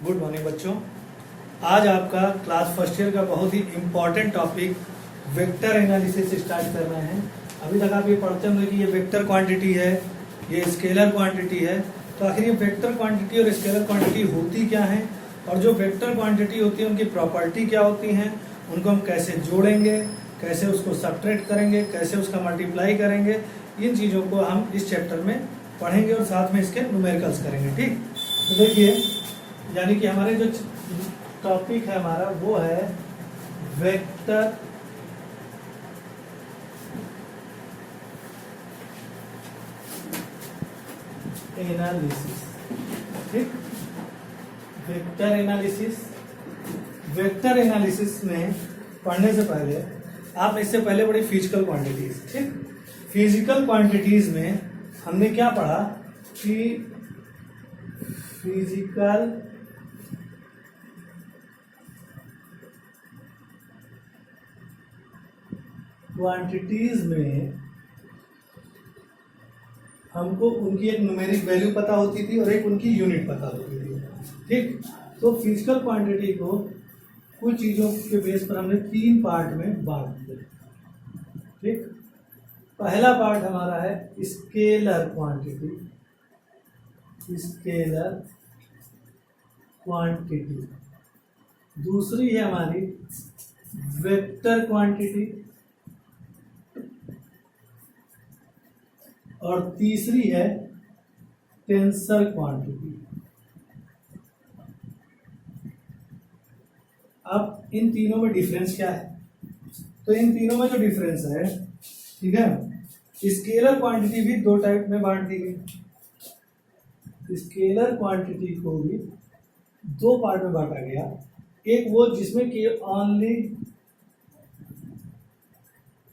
Good morning बच्चों। आज आपका क्लास फर्स्ट ईयर का बहुत ही important topic vector analysis start कर रहे हैं। अभी तक आप ये पढ़ते होंगे कि ये वेक्टर क्वांटिटी है, ये स्केलर क्वांटिटी है। तो आखिर ये वेक्टर क्वांटिटी और स्केलर क्वांटिटी होती क्या है, और जो वेक्टर क्वांटिटी होती है उनकी प्रॉपर्टी क्या होती हैं, उनको हम कैसे जोड़ेंगे, कैसे उसको सब्ट्रैक्ट करेंगे, कैसे उसका मल्टीप्लाई करेंगे, इन चीज़ों को हम इस चैप्टर में पढ़ेंगे और साथ में इसके न्यूमेरिकल्स करेंगे। ठीक, तो देखिए, यानी कि हमारे जो टॉपिक है हमारा वो है वेक्टर एनालिसिस। ठीक, वेक्टर एनालिसिस। वेक्टर एनालिसिस में पढ़ने से पहले आप इससे पहले पढ़ी फिजिकल क्वांटिटीज। ठीक, फिजिकल क्वांटिटीज में हमने क्या पढ़ा कि फिजिकल क्वांटिटीज में हमको उनकी एक न्यूमेरिक वैल्यू पता होती थी और एक उनकी यूनिट पता होती थी। ठीक, तो फिजिकल क्वांटिटी को कुछ चीज़ों के बेस पर हमने 3 पार्ट में बांट दिया। ठीक, पहला पार्ट हमारा है स्केलर क्वांटिटी। स्केलर क्वांटिटी दूसरी है हमारी वेक्टर क्वांटिटी, और तीसरी है टेंसर क्वांटिटी। अब इन तीनों में डिफरेंस क्या है? तो इन तीनों में जो डिफरेंस है, ठीक है, स्केलर क्वांटिटी भी 2 टाइप में बांट दी गई। स्केलर क्वांटिटी को भी 2 पार्ट में बांटा गया। एक वो जिसमें कि ओनली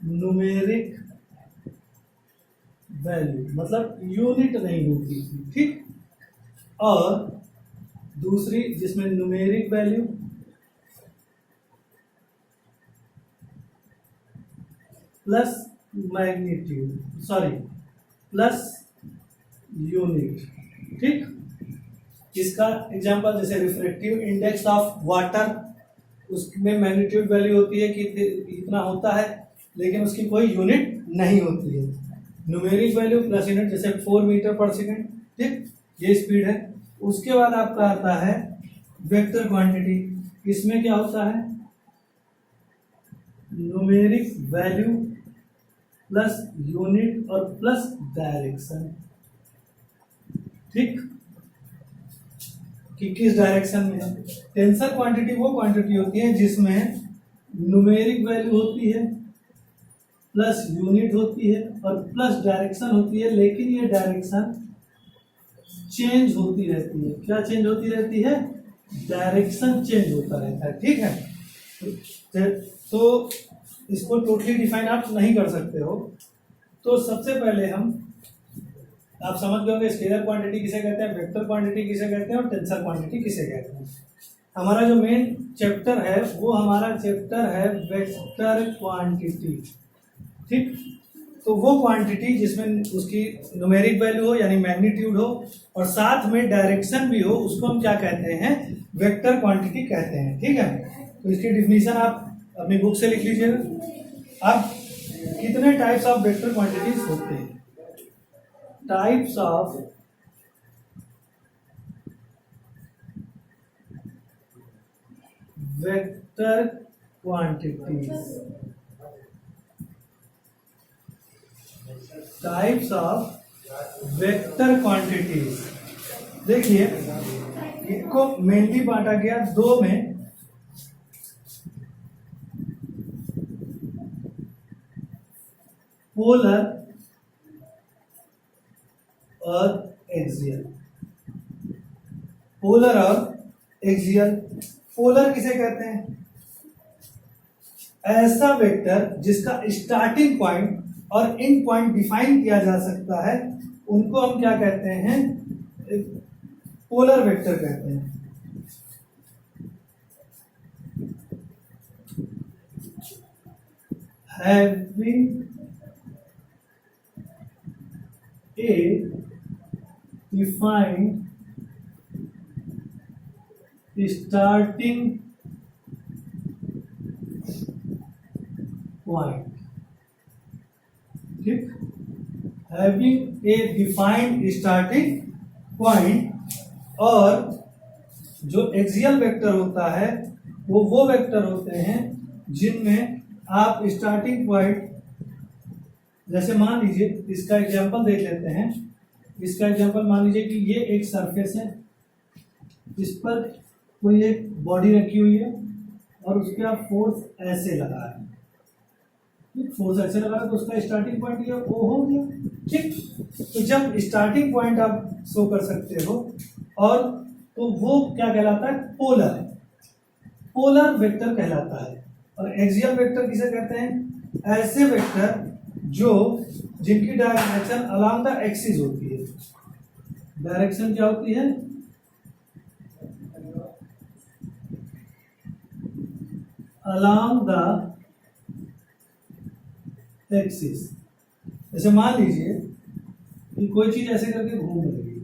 न्यूमेरिक वैल्यू, मतलब यूनिट नहीं होती थी। ठीक, और दूसरी जिसमें numeric value plus magnitude, sorry, plus unit. ठीक, इसका एग्जांपल जैसे रिफ्रैक्टिव इंडेक्स ऑफ वाटर, उसमें मैग्नीट्यूड वैल्यू होती है कि इतना होता है, लेकिन उसकी कोई यूनिट नहीं होती है। न्यूमेरिक वैल्यू प्लस यूनिट, जैसे 4 मीटर पर सेकेंड। ठीक, ये स्पीड है। उसके बाद आपका आता है वेक्टर क्वांटिटी। इसमें क्या होता है? न्यूमेरिक वैल्यू प्लस यूनिट और प्लस डायरेक्शन। ठीक, कि किस डायरेक्शन में है। टेंसर क्वांटिटी वो क्वांटिटी होती है जिसमें न्यूमेरिक वैल्यू होती है, प्लस यूनिट होती है और प्लस डायरेक्शन होती है, लेकिन ये डायरेक्शन चेंज होती रहती है। क्या चेंज होती रहती है? डायरेक्शन चेंज होता रहता है। ठीक है, तो इसको टोटली डिफाइन आप नहीं कर सकते हो। तो सबसे पहले आप समझ गए होंगे स्केलर क्वांटिटी किसे कहते हैं, वेक्टर क्वांटिटी किसे कहते हैं और टेंसर क्वांटिटी किसे कहते हैं। हमारा जो मेन चैप्टर है वो हमारा चैप्टर है वेक्टर क्वांटिटी। ठीक, तो वो क्वांटिटी जिसमें उसकी न्यूमेरिक वैल्यू हो यानी मैग्नीट्यूड हो और साथ में डायरेक्शन भी हो, उसको हम क्या कहते हैं? वेक्टर क्वांटिटी कहते हैं। ठीक है, तो इसकी डिफिनीशन आप अपनी बुक से लिख लीजिएगा। अब कितने टाइप्स ऑफ वेक्टर क्वांटिटीज होते हैं? Types of vector quantities. Types of vector quantities. देखिए, इनको मेनली बांटा गया 2 में। पोलर और एक्सियल। पोलर और एक्सियल। पोलर किसे कहते हैं? ऐसा वेक्टर जिसका स्टार्टिंग पॉइंट और एंड पॉइंट डिफाइन किया जा सकता है, उनको हम क्या कहते हैं? पोलर वेक्टर कहते हैं। Having a defined starting point, ठीक, having a defined starting point. और जो एक्सियल वेक्टर होता है वो वेक्टर होते हैं जिनमें आप स्टार्टिंग पॉइंट, जैसे मान लीजिए इसका एग्जांपल देख लेते हैं। इसका एग्जांपल मान लीजिए कि ये एक सरफेस है, इस पर कोई एक बॉडी रखी हुई है और उसके आप फोर्स ऐसे लगा रहे हैं, फोर्स ऐसे लगा रहे हैं तो उसका स्टार्टिंग पॉइंट ये ओ हो गया, ठीक। तो जब स्टार्टिंग पॉइंट आप शो कर सकते हो और तो वो क्या कहलाता है, पोलर, पोलर वेक्टर कहलाता है। और एक्सियल वेक्टर किसे कहते हैं, ऐसे वेक्टर जो जिनकी डायरेक्शन अलोंग द एक्सिस होती है। डायरेक्शन क्या होती है, अलोंग द एक्सिस। जैसे मान लीजिए कि कोई चीज ऐसे करके घूम रही है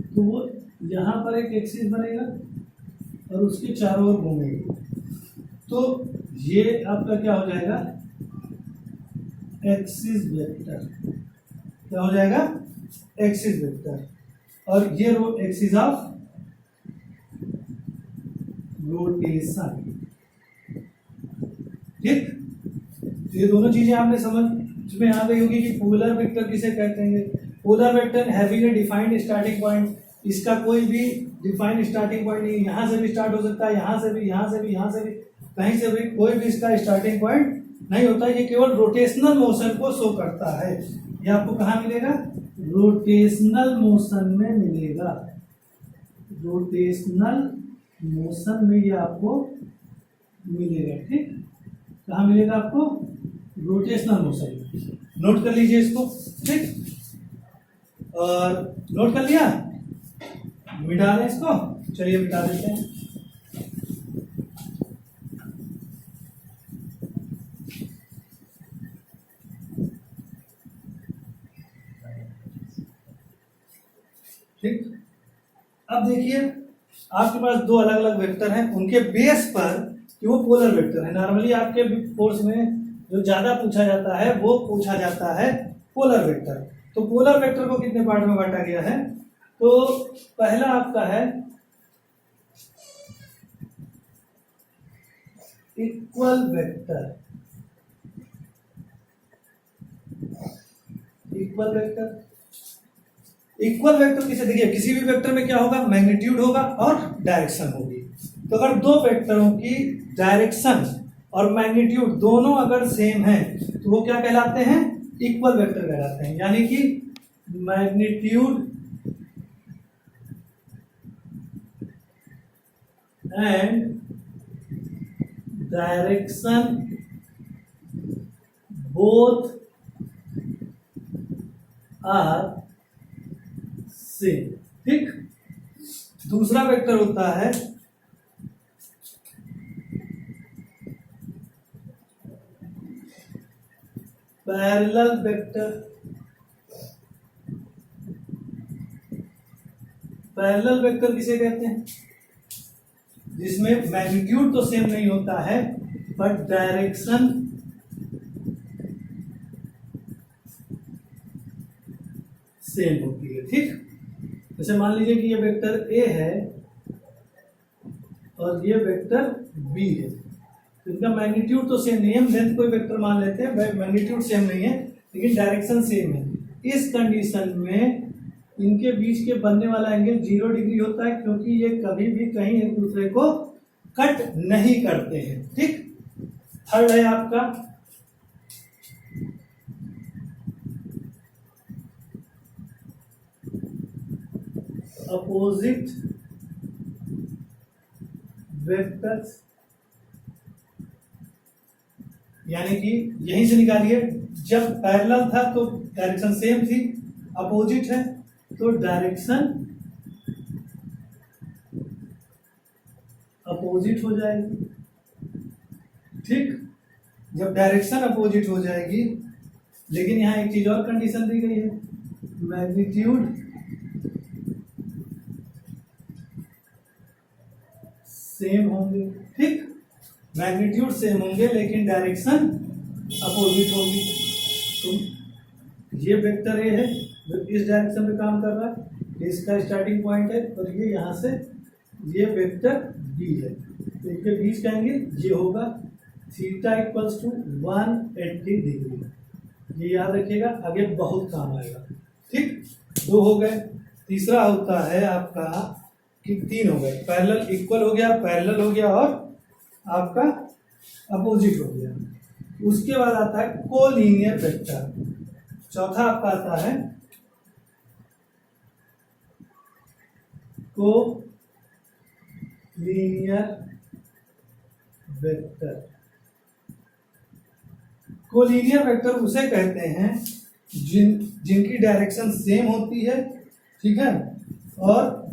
तो वो यहां पर एक एक्सिस बनेगा और उसके चारों ओर घूमेगी, तो ये आपका क्या हो जाएगा, एक्सिस वेक्टर। क्या हो जाएगा, एक्सिस वेक्टर। और ये एक्सिस ऑफ रोटेशन, ठीक। ये दोनों चीजें आपने समझ में आ गई होगी कि पोलर वेक्टर किसे कहते हैं। Polar vector having a defined starting point, इसका कोई भी डिफाइंड स्टार्टिंग पॉइंट नहीं, यहाँ से भी स्टार्ट हो सकता है, यहाँ से भी, यहाँ से भी, यहाँ से भी, कहीं से भी, कोई भी इसका स्टार्टिंग पॉइंट नहीं होता। ये केवल रोटेशनल मोशन को शो करता है। ये आपको कहाँ मिलेगा, रोटेशनल मोशन में मिलेगा। रोटेशनल मोशन में ये आपको मिलेगा, ठीक। कहाँ मिलेगा आपको, रोटेशनल मोशन। नोट कर लीजिए इसको, ठीक। और नोट कर लिया, मिटा दें इसको, चलिए मिटा देते हैं। ठीक, अब देखिए आपके पास दो अलग अलग वेक्टर हैं, उनके बेस पर कि वो पोलर वेक्टर है। नॉर्मली आपके कोर्स में जो ज्यादा पूछा जाता है वो पूछा जाता है पोलर वेक्टर। तो पोलर वेक्टर को कितने पार्ट में बांटा गया है, तो पहला आपका है equal vector. Equal vector, equal vector किसे, देखिए किसी भी वेक्टर में क्या होगा, मैग्नीट्यूड होगा और डायरेक्शन होगी। तो अगर दो वेक्टरों की डायरेक्शन और मैग्नीट्यूड दोनों अगर सेम है तो वो क्या कहलाते हैं, इक्वल वेक्टर कहलाते हैं। यानी कि magnitude and direction both are same, ठीक। दूसरा वेक्टर होता है पैरेलल वेक्टर। पैरेलल वेक्टर किसे कहते हैं, जिसमें मैग्नीट्यूड तो सेम नहीं होता है बट डायरेक्शन सेम होती है, ठीक। जैसे मान लीजिए कि ये वेक्टर ए है और ये वेक्टर बी है, तो इनका मैग्नीट्यूड तो सेम नहीं है, हम लेंथ कोई वेक्टर मान लेते हैं, मैग्नीट्यूड सेम नहीं है लेकिन डायरेक्शन सेम है। इस कंडीशन में इनके बीच के बनने वाला एंगल 0 डिग्री होता है, क्योंकि ये कभी भी कहीं एक दूसरे को कट नहीं करते हैं, ठीक। थर्ड है आपका अपोजिट वेक्टर्स, यानी कि यहीं से निकालिए, जब पैरेलल था तो डायरेक्शन सेम थी, अपोजिट है तो डायरेक्शन अपोजिट हो जाएगी, ठीक। जब डायरेक्शन अपोजिट हो जाएगी, लेकिन यहां एक चीज और कंडीशन दी गई है, मैग्नीट्यूड सेम होंगे, ठीक, मैग्नीट्यूड सेम होंगे लेकिन डायरेक्शन अपोजिट होगी। तो ये वेक्टर ए है जो इस डायरेक्शन में काम कर रहा है, इसका स्टार्टिंग पॉइंट है, और ये यहाँ से ये वेक्टर बी है, तो इनके बीच का एंगल ये होगा थीटा इक्वल्स टू 180 डिग्री। ये याद रखिएगा, आगे बहुत काम आएगा, ठीक। 2 हो गए। तीसरा होता है आपका कि 3 हो गए, पैरेलल इक्वल हो गया, पैरेलल हो गया और आपका अपोजिट हो गया। उसके बाद आता है कोलिनियर वेक्टर। चौथा आपका आता है कोलिनियर वेक्टर। कोलिनियर वेक्टर उसे कहते हैं जिनकी डायरेक्शन सेम होती है, ठीक है, और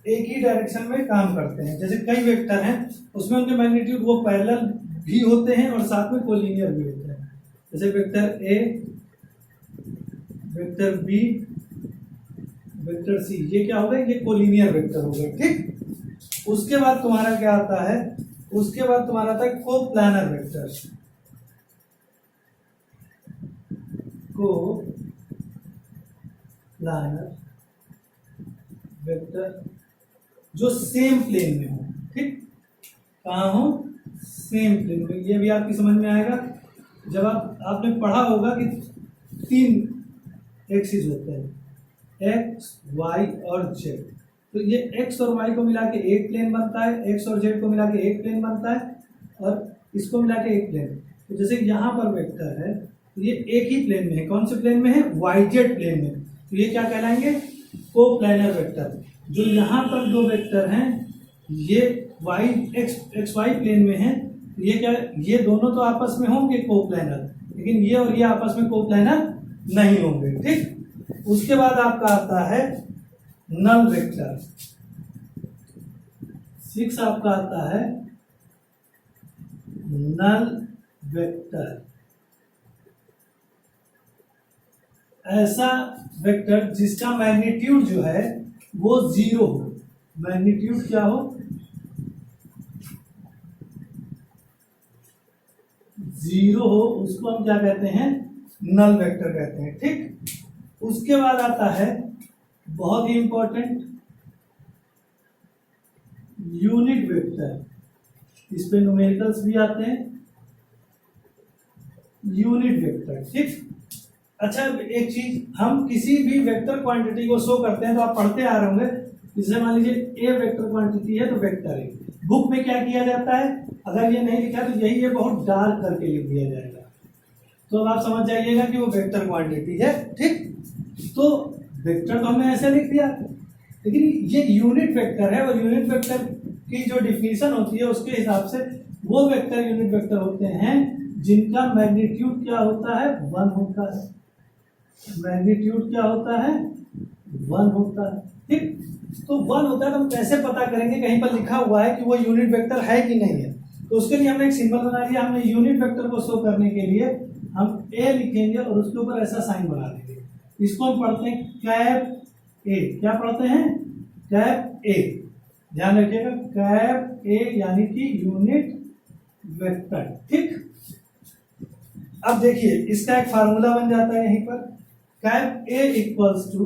एक ही डायरेक्शन में काम करते हैं। जैसे कई वेक्टर हैं उसमें उनके मैग्नीट्यूड वो पैरेलल भी होते हैं और साथ में कोलिनियर भी होते हैं। जैसे vector A, vector B, vector C, ये क्या हो गए, ये कोलिनियर वेक्टर हो गए, ठीक। उसके बाद तुम्हारा क्या आता है, उसके बाद तुम्हारा आता है कोप्लानर वेक्टर। कोप्लानर वेक्टर जो सेम प्लेन में हो, ठीक, कहाँ हो, सेम प्लेन में। ये भी आपकी समझ में आएगा जब आपने पढ़ा होगा कि 3 एक्सिस होते हैं, एक्स, वाई और जेड। तो ये एक्स और वाई को मिला के एक प्लेन बनता है, एक्स और जेड को मिला के एक प्लेन बनता है, और इसको मिला के एक प्लेन। तो जैसे यहाँ पर वेक्टर है, तो ये एक ही प्लेन में है। कौन से प्लेन में है, वाई जेड प्लेन में। तो ये क्या कहलाएंगे, कोप्लानर वेक्टर। जो यहाँ पर 2 वेक्टर हैं, ये वाई एक्स वाई प्लेन में है, ये क्या, ये दोनों तो आपस में होंगे कोप्लानर, लेकिन ये और ये आपस में कोप्लानर नहीं होंगे, ठीक। उसके बाद आपका आता है नल वेक्टर। 6 आपका आता है नल वेक्टर। ऐसा वेक्टर जिसका मैग्नीट्यूड जो है वो 0 हो। मैग्नीट्यूड क्या हो, 0 हो, उसको हम क्या कहते हैं, नल वेक्टर कहते हैं, ठीक। उसके बाद आता है बहुत ही इंपॉर्टेंट यूनिट वेक्टर। इस पे न्यूमेरिकल्स भी आते हैं, यूनिट वेक्टर, ठीक। अच्छा, एक चीज, हम किसी भी वेक्टर क्वांटिटी को शो करते हैं तो आप पढ़ते आ रहे होंगे। जैसे मान लीजिए ए वेक्टर क्वांटिटी है तो वेक्टर ए, बुक में क्या किया जाता है, अगर ये नहीं लिखा तो यही ये बहुत डार्क करके लिख दिया जाएगा। तो अब आप समझ जाइएगा कि वो वेक्टर क्वांटिटी है, ठीक। तो वेक्टर तो हमने ऐसे लिख दिया, लेकिन ये यूनिट वेक्टर है, और यूनिट वेक्टर की जो डिफिनीशन होती है उसके हिसाब से वो वेक्टर यूनिट वेक्टर होते हैं जिनका मैग्नीट्यूड क्या होता है, 1 होता है। मैग्नीट्यूड क्या होता है, 1 होता है, ठीक। तो 1 होता है तो हम कैसे पता करेंगे, कहीं पर लिखा हुआ है कि वो यूनिट वेक्टर है कि नहीं है। तो उसके लिए हमने एक सिंबल बना लिया। हमने यूनिट वेक्टर को शो करने के लिए हम ए लिखेंगे और उसके ऊपर ऐसा साइन बना देंगे। इसको हम पढ़ते हैं कैप ए। क्या पढ़ते हैं, कैप ए। ध्यान रखिएगा, कैप ए यानी कि यूनिट वेक्टर, ठीक। अब देखिए इसका एक फार्मूला बन जाता है यहीं पर, कैप ए इक्वल्स टू